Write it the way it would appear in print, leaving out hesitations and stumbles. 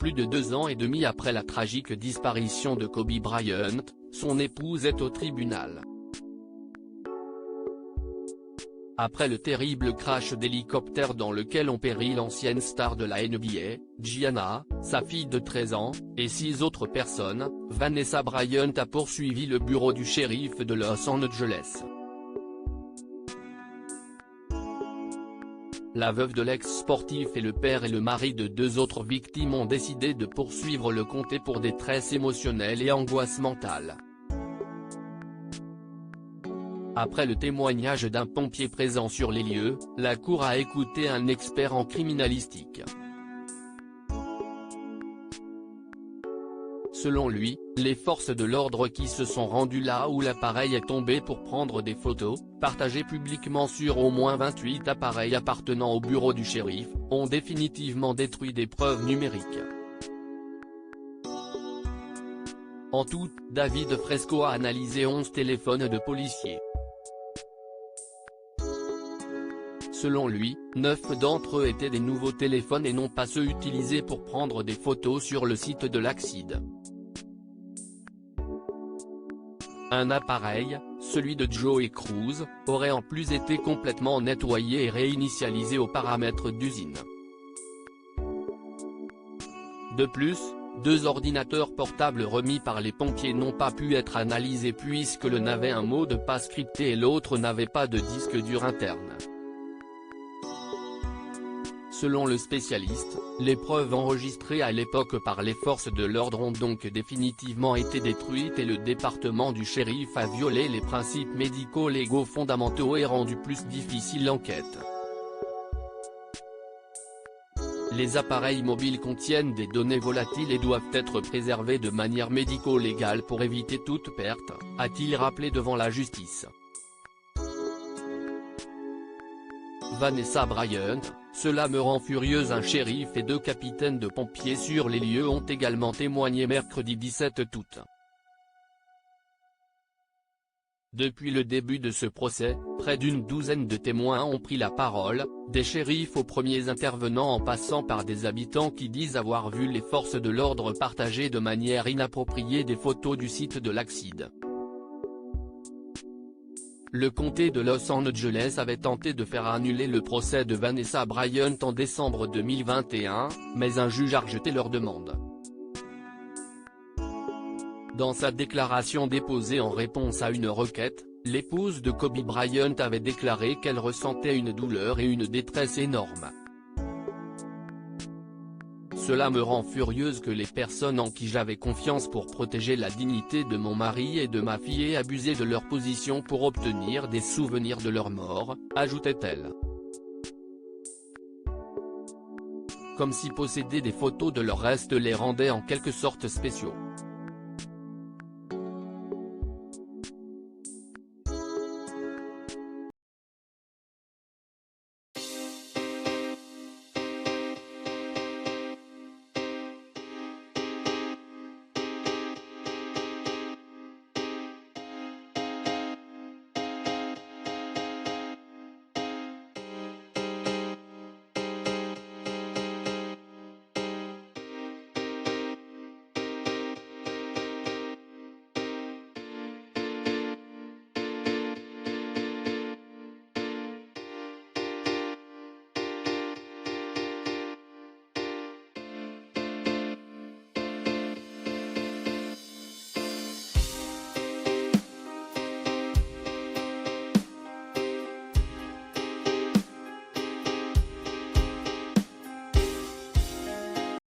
plus de 2 ans et demi après la tragique disparition de Kobe Bryant, son épouse est au tribunal. Après le terrible crash d'hélicoptère dans lequel ont péri l'ancienne star de la NBA, Gianna, sa fille de 13 ans, et 6 autres personnes, Vanessa Bryant a poursuivi le bureau du shérif de Los Angeles. La veuve de l'ex-sportif et le père et le mari de 2 autres victimes ont décidé de poursuivre le comté pour détresse émotionnelle et angoisse mentale. Après le témoignage d'un pompier présent sur les lieux, la cour a écouté un expert en criminalistique. Selon lui, les forces de l'ordre qui se sont rendues là où l'appareil est tombé pour prendre des photos, partagées publiquement sur au moins 28 appareils appartenant au bureau du shérif, ont définitivement détruit des preuves numériques. En tout, David Fresco a analysé 11 téléphones de policiers. Selon lui, 9 d'entre eux étaient des nouveaux téléphones et non pas ceux utilisés pour prendre des photos sur le site de l'accident. Un appareil, celui de Joey Cruz, aurait en plus été complètement nettoyé et réinitialisé aux paramètres d'usine. De plus, 2 ordinateurs portables remis par les pompiers n'ont pas pu être analysés puisque l'un avait un mot de passe crypté et l'autre n'avait pas de disque dur interne. Selon le spécialiste, les preuves enregistrées à l'époque par les forces de l'ordre ont donc définitivement été détruites et le département du shérif a violé les principes médico-légaux fondamentaux et rendu plus difficile l'enquête. Les appareils mobiles contiennent des données volatiles et doivent être préservés de manière médico-légale pour éviter toute perte, a-t-il rappelé devant la justice. Vanessa Bryant, cela me rend furieuse. Un shérif et 2 capitaines de pompiers sur les lieux ont également témoigné mercredi 17 août. Depuis le début de ce procès, près d'une douzaine de témoins ont pris la parole, des shérifs aux premiers intervenants en passant par des habitants qui disent avoir vu les forces de l'ordre partager de manière inappropriée des photos du site de l'accident. Le comté de Los Angeles avait tenté de faire annuler le procès de Vanessa Bryant en décembre 2021, mais un juge a rejeté leur demande. Dans sa déclaration déposée en réponse à une requête, l'épouse de Kobe Bryant avait déclaré qu'elle ressentait une douleur et une détresse énormes. Cela me rend furieuse que les personnes en qui j'avais confiance pour protéger la dignité de mon mari et de ma fille aient abusé de leur position pour obtenir des souvenirs de leur mort, ajoutait-elle. Comme si posséder des photos de leur reste les rendait en quelque sorte spéciaux.